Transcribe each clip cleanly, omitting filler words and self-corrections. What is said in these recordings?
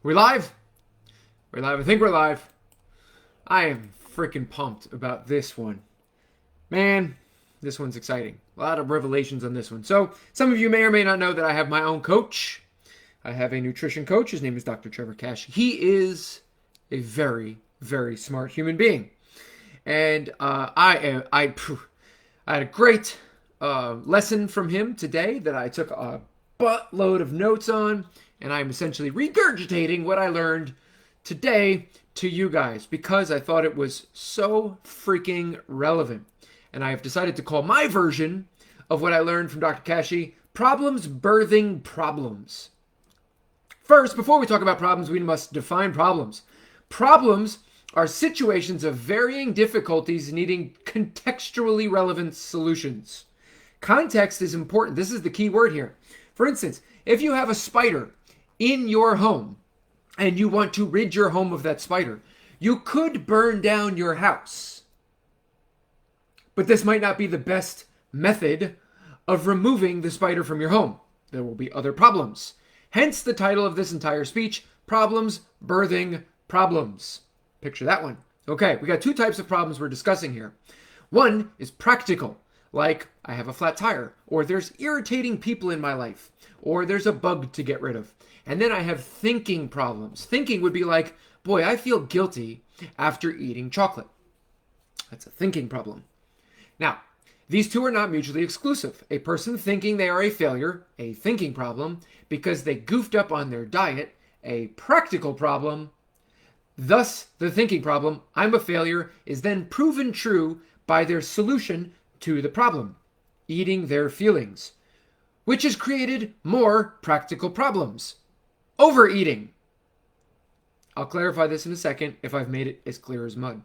We live? We're live. I think we're live. I am freaking pumped about this one. Man, this one's exciting. A lot of revelations on this one. So, some of you may or may not know that I have my own coach. I have a nutrition coach. His name is Dr. Trevor Kashey. He is a very, very smart human being. And I had a great lesson from him today that I took a buttload of notes on. And I'm essentially regurgitating what I learned today to you guys because I thought it was so freaking relevant. And I have decided to call my version of what I learned from Dr. Kashey, Problems Birthing Problems. First, before we talk about problems, we must define problems. Problems are situations of varying difficulties needing contextually relevant solutions. Context is important. This is the key word here. For instance, if you have a spider in your home and you want to rid your home of that spider, you could burn down your house. But this might not be the best method of removing the spider from your home. There will be other problems. Hence the title of this entire speech, Problems Birthing Problems. Picture that one. Okay, we got two types of problems we're discussing here. One is practical, like I have a flat tire, or there's irritating people in my life, or there's a bug to get rid of. And then I have thinking problems. Thinking would be like, boy, I feel guilty after eating chocolate. That's a thinking problem. Now, these two are not mutually exclusive. A person thinking they are a failure, a thinking problem, because they goofed up on their diet, a practical problem. Thus, the thinking problem, I'm a failure, is then proven true by their solution to the problem, eating their feelings, which has created more practical problems. Overeating. I'll clarify this in a second if I've made it as clear as mud.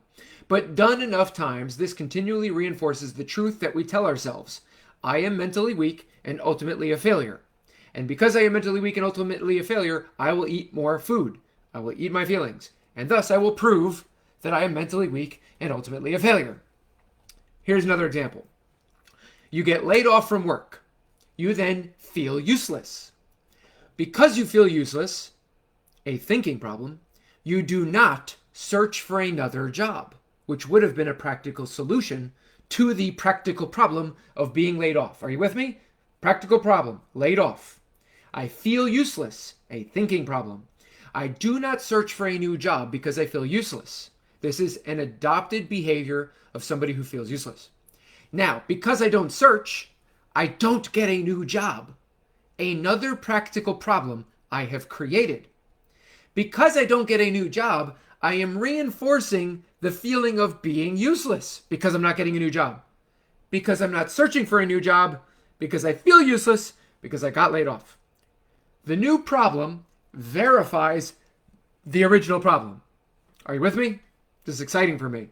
But done enough times, this continually reinforces the truth that we tell ourselves. I am mentally weak and ultimately a failure. And because I am mentally weak and ultimately a failure, I will eat more food. I will eat my feelings. And thus I will prove that I am mentally weak and ultimately a failure. Here's another example. You get laid off from work. You then feel useless. Because you feel useless, a thinking problem, you do not search for another job, which would have been a practical solution to the practical problem of being laid off. Are you with me? Practical problem, laid off. I feel useless, a thinking problem. I do not search for a new job because I feel useless. This is an adopted behavior of somebody who feels useless. Now, because I don't search, I don't get a new job. Another practical problem I have created. Because I don't get a new job, I am reinforcing the feeling of being useless because I'm not getting a new job. Because I'm not searching for a new job, because I feel useless, because I got laid off. The new problem verifies the original problem. Are you with me? This is exciting for me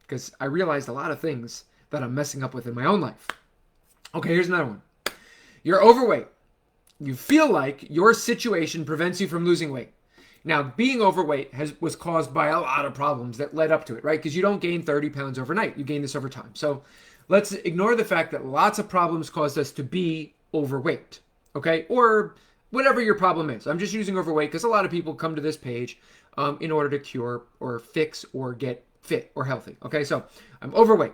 because I realized a lot of things that I'm messing up with in my own life. Okay, here's another one. You're overweight. You feel like your situation prevents you from losing weight. Now, being overweight was caused by a lot of problems that led up to it, right? Because you don't gain 30 pounds overnight. You gain this over time. So let's ignore the fact that lots of problems caused us to be overweight, okay? Or whatever your problem is. I'm just using overweight because a lot of people come to this page in order to cure or fix or get fit or healthy, okay? So I'm overweight.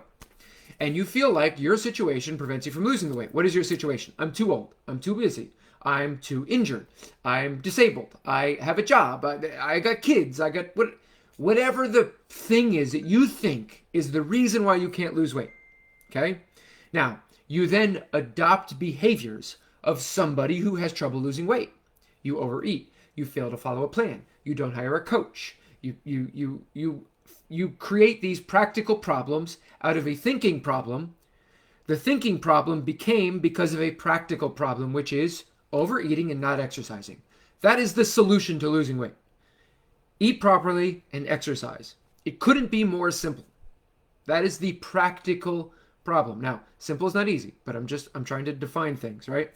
And you feel like your situation prevents you from losing the weight. What is your situation? I'm too old. I'm too busy. I'm too injured. I'm disabled. I have a job. I got kids. I got whatever the thing is that you think is the reason why you can't lose weight. Okay? Now, you then adopt behaviors of somebody who has trouble losing weight. You overeat. You fail to follow a plan. You don't hire a coach. You create these practical problems out of a thinking problem. The thinking problem became because of a practical problem, which is overeating and not exercising. That is the solution to losing weight. Eat properly and exercise. It couldn't be more simple. That is the practical problem. Now, simple is not easy, but I'm trying to define things, right?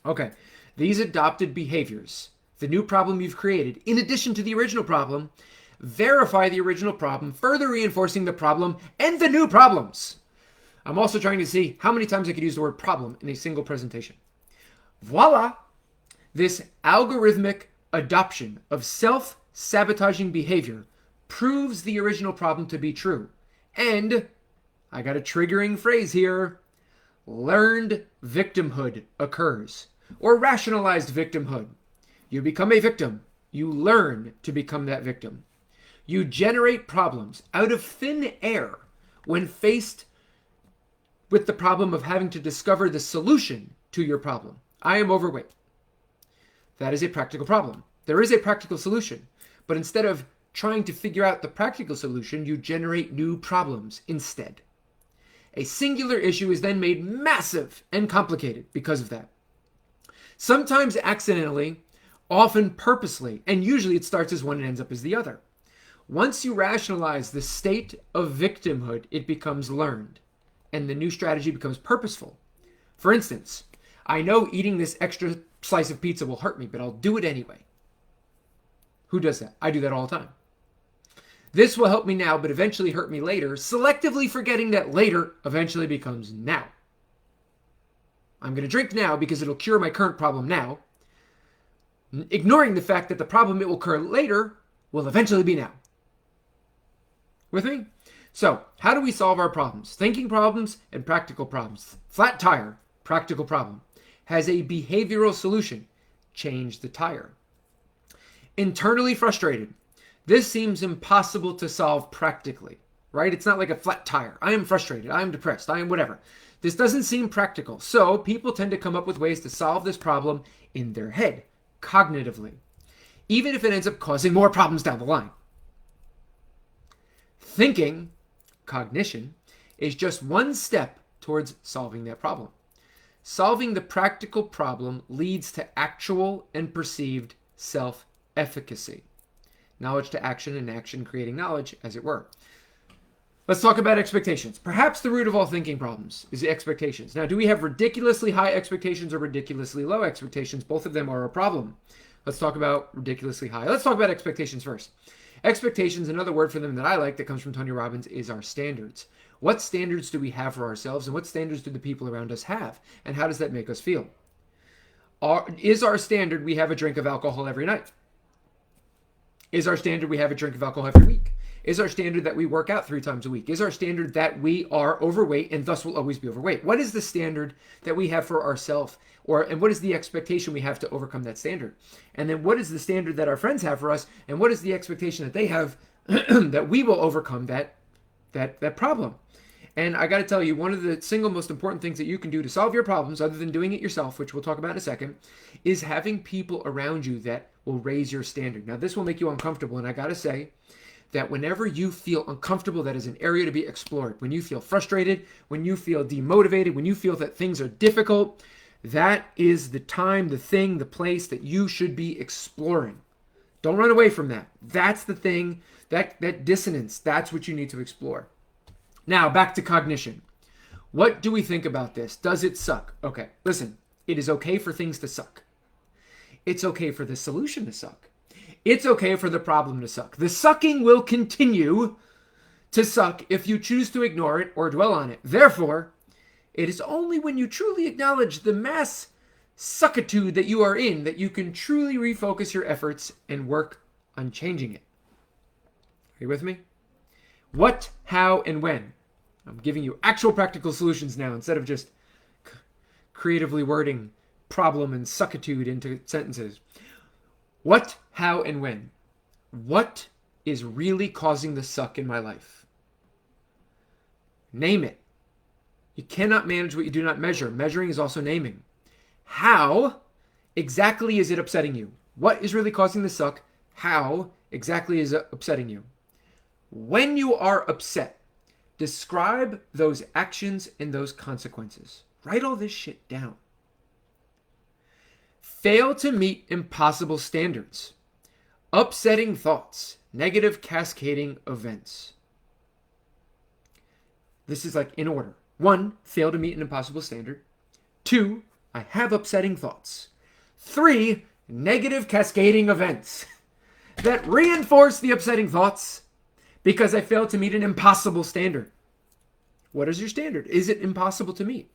Okay. These adopted behaviors, the new problem you've created, in addition to the original problem, verify the original problem, further reinforcing the problem and the new problems. I'm also trying to see how many times I could use the word problem in a single presentation. Voila! This algorithmic adoption of self-sabotaging behavior proves the original problem to be true. And, I got a triggering phrase here, learned victimhood occurs, or rationalized victimhood. You become a victim. You learn to become that victim. You generate problems out of thin air when faced with the problem of having to discover the solution to your problem. I am overweight. That is a practical problem. There is a practical solution, but instead of trying to figure out the practical solution, you generate new problems instead. A singular issue is then made massive and complicated because of that. Sometimes accidentally, often purposely, and usually it starts as one and ends up as the other. Once you rationalize the state of victimhood, it becomes learned, and the new strategy becomes purposeful. For instance, I know eating this extra slice of pizza will hurt me, but I'll do it anyway. Who does that? I do that all the time. This will help me now, but eventually hurt me later, selectively forgetting that later eventually becomes now. I'm going to drink now because it'll cure my current problem now, ignoring the fact that the problem it will occur later will eventually be now. With me? So, how do we solve our problems? Thinking problems and practical problems. Flat tire, practical problem, has a behavioral solution. Change the tire. Internally frustrated. This seems impossible to solve practically, right? It's not like a flat tire. I am frustrated. I am depressed. I am whatever. This doesn't seem practical. So people tend to come up with ways to solve this problem in their head, cognitively, even if it ends up causing more problems down the line. Thinking, cognition, is just one step towards solving that problem. Solving the practical problem leads to actual and perceived self-efficacy. Knowledge to action and action creating knowledge, as it were. Let's talk about expectations. Perhaps the root of all thinking problems is expectations. Now, do we have ridiculously high expectations or ridiculously low expectations? Both of them are a problem. Let's talk about ridiculously high. Let's talk about expectations first. Expectations, another word for them that I like that comes from Tony Robbins, is our standards. What standards do we have for ourselves, and what standards do the people around us have? And how does that make us feel? Is our standard we have a drink of alcohol every night? Is our standard we have a drink of alcohol every week? Is our standard that we work out 3 times a week? Is our standard that we are overweight and thus will always be overweight? What is the standard that we have for ourselves? And what is the expectation we have to overcome that standard? And then what is the standard that our friends have for us? And what is the expectation that they have that we will overcome that problem? And I got to tell you, one of the single most important things that you can do to solve your problems, other than doing it yourself, which we'll talk about in a second, is having people around you that will raise your standard. Now, this will make you uncomfortable, and I got to say that whenever you feel uncomfortable, that is an area to be explored. When you feel frustrated, when you feel demotivated, when you feel that things are difficult, that is the time, the thing, the place that you should be exploring. Don't run away from that. That's the thing, that dissonance, that's what you need to explore. Now, back to cognition. What do we think about this? Does it suck? Okay, listen, it is okay for things to suck. It's okay for the solution to suck. It's okay for the problem to suck. The sucking will continue to suck if you choose to ignore it or dwell on it. Therefore, it is only when you truly acknowledge the mass suckitude that you are in that you can truly refocus your efforts and work on changing it. Are you with me? What, how, and when? I'm giving you actual practical solutions now instead of just creatively wording problem and suckitude into sentences. What, how, and when? What is really causing the suck in my life? Name it. You cannot manage what you do not measure. Measuring is also naming. How exactly is it upsetting you? What is really causing the suck? How exactly is it upsetting you? When you are upset, describe those actions and those consequences. Write all this shit down. Fail to meet impossible standards. Upsetting thoughts. Negative cascading events. This is like in order. 1, fail to meet an impossible standard. 2, I have upsetting thoughts. 3, negative cascading events that reinforce the upsetting thoughts because I failed to meet an impossible standard. What is your standard? Is it impossible to meet?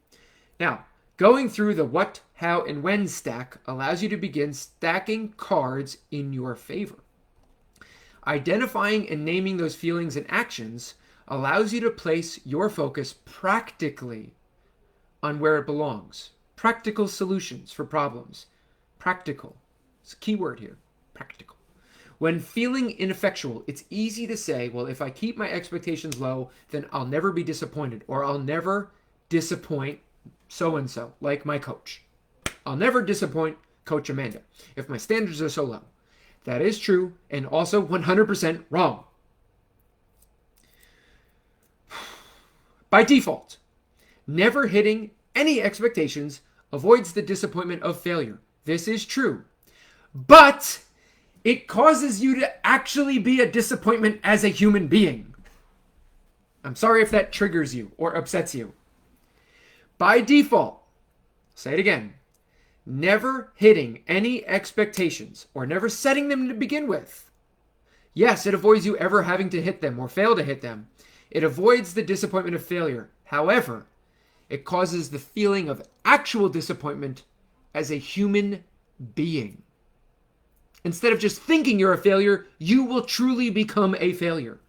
Now, Going through the what, how, and when stack allows you to begin stacking cards in your favor. Identifying and naming those feelings and actions allows you to place your focus practically on where it belongs. Practical solutions for problems. Practical. It's a key word here. Practical. When feeling ineffectual, it's easy to say, well, if I keep my expectations low, then I'll never be disappointed, or I'll never disappoint so-and-so, like my coach. I'll never disappoint Coach Amanda if my standards are so low. That is true, and also 100% wrong. By default, never hitting any expectations avoids the disappointment of failure. This is true. But it causes you to actually be a disappointment as a human being. I'm sorry if that triggers you or upsets you. By default, say it again, never hitting any expectations or never setting them to begin with. Yes, it avoids you ever having to hit them or fail to hit them. It avoids the disappointment of failure. However, it causes the feeling of actual disappointment as a human being. Instead of just thinking you're a failure, you will truly become a failure.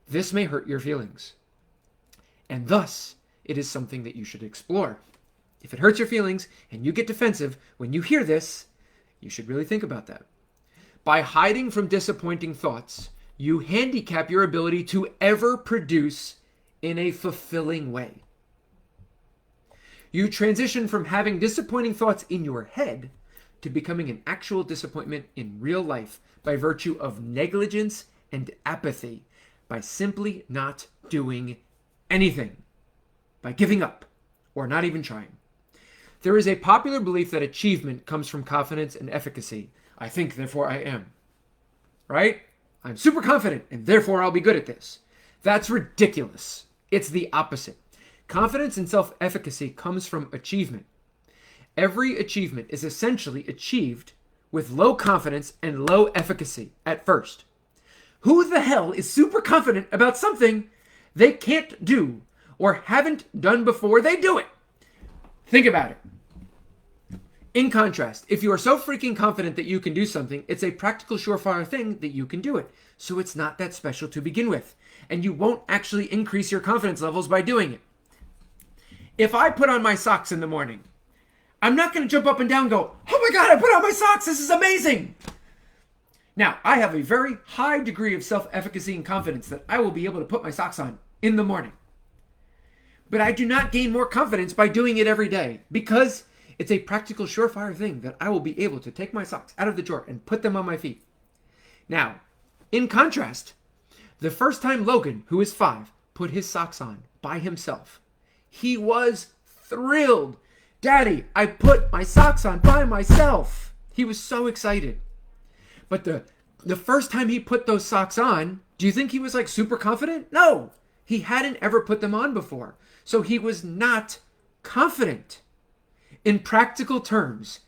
This may hurt your feelings. And thus, it is something that you should explore. If it hurts your feelings and you get defensive when you hear this, you should really think about that. By hiding from disappointing thoughts, you handicap your ability to ever produce in a fulfilling way. You transition from having disappointing thoughts in your head to becoming an actual disappointment in real life by virtue of negligence and apathy, by simply not doing anything, by giving up or not even trying. There is a popular belief that achievement comes from confidence and efficacy. I think, therefore I am. Right? I'm super confident and therefore I'll be good at this. That's ridiculous. It's the opposite. Confidence and self-efficacy comes from achievement. Every achievement is essentially achieved with low confidence and low efficacy at first. Who the hell is super confident about something they can't do or haven't done before they do it? Think about it. In contrast, if you are so freaking confident that you can do something, it's a practical, surefire thing that you can do it. So it's not that special to begin with. And you won't actually increase your confidence levels by doing it. If I put on my socks in the morning, I'm not going to jump up and down and go, oh my God, I put on my socks. This is amazing. Now, I have a very high degree of self-efficacy and confidence that I will be able to put my socks on in the morning. But I do not gain more confidence by doing it every day because it's a practical, surefire thing that I will be able to take my socks out of the drawer and put them on my feet. Now, in contrast, the first time Logan, who is 5, put his socks on by himself, he was thrilled. Daddy, I put my socks on by myself. He was so excited. But the first time he put those socks on, do you think he was like super confident? No, he hadn't ever put them on before. So he was not confident. In practical terms,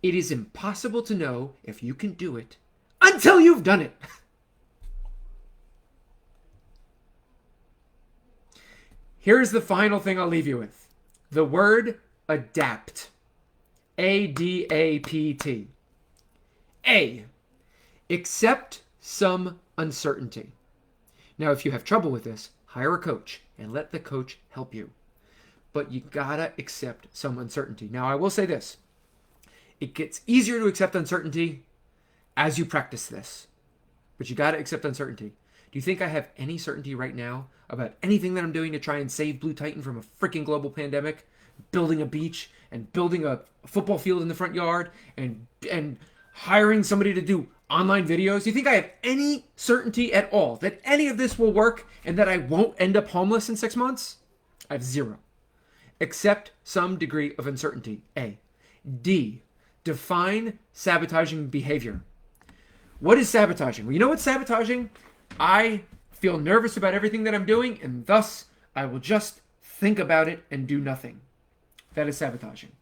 it is impossible to know if you can do it until you've done it. Here's the final thing I'll leave you with. The word adapt. A-D-A-P-T. A. Accept some uncertainty. Now, if you have trouble with this, hire a coach and let the coach help you. But you gotta accept some uncertainty. Now, I will say this. It gets easier to accept uncertainty as you practice this. But you gotta accept uncertainty. Do you think I have any certainty right now about anything that I'm doing to try and save Blue Titan from a freaking global pandemic? Building a beach and building a football field in the front yard and hiring somebody to do online videos? Do you think I have any certainty at all that any of this will work and that I won't end up homeless in 6 months? I have zero. Accept some degree of uncertainty. A. D. Define sabotaging behavior. What is sabotaging? Well, you know what's sabotaging? I feel nervous about everything that I'm doing, and thus I will just think about it and do nothing. That is sabotaging.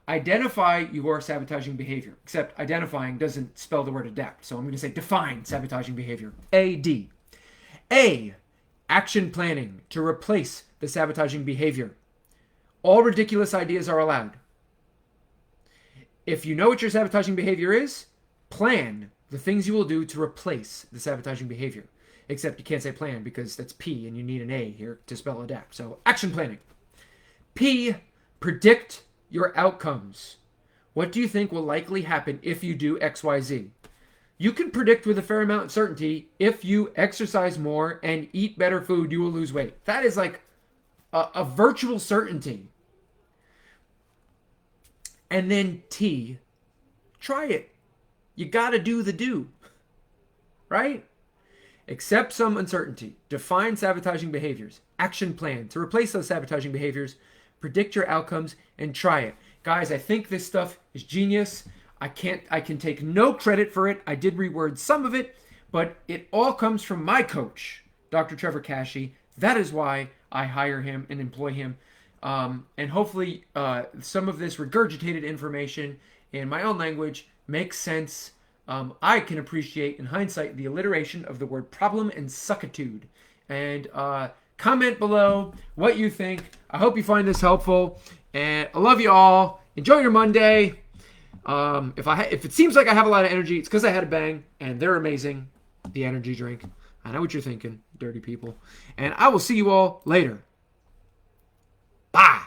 Identify your sabotaging behavior, except identifying doesn't spell the word adapt. So I'm going to say define sabotaging behavior. A-D. A. Action planning to replace the sabotaging behavior. All ridiculous ideas are allowed. If you know what your sabotaging behavior is, plan the things you will do to replace the sabotaging behavior. Except you can't say plan because that's P and you need an A here to spell adapt. So action planning. P, predict your outcomes. What do you think will likely happen if you do XYZ? You can predict with a fair amount of certainty if you exercise more and eat better food, you will lose weight. That is like a virtual certainty. And then T, try it. You got to do the do, right? Accept some uncertainty. Define sabotaging behaviors. Action plan to replace those sabotaging behaviors. Predict your outcomes and try it. Guys, I think this stuff is genius. I can take no credit for it. I did reword some of it, but it all comes from my coach, Dr. Trevor Kashey. That is why I hire him and employ him. And hopefully some of this regurgitated information in my own language makes sense. I can appreciate, in hindsight, the alliteration of the word problem and suckitude. And comment below what you think. I hope you find this helpful. And I love you all. Enjoy your Monday. If it seems like I have a lot of energy, it's because I had a bang. And they're amazing. The energy drink. I know what you're thinking, dirty people. And I will see you all later. Bye.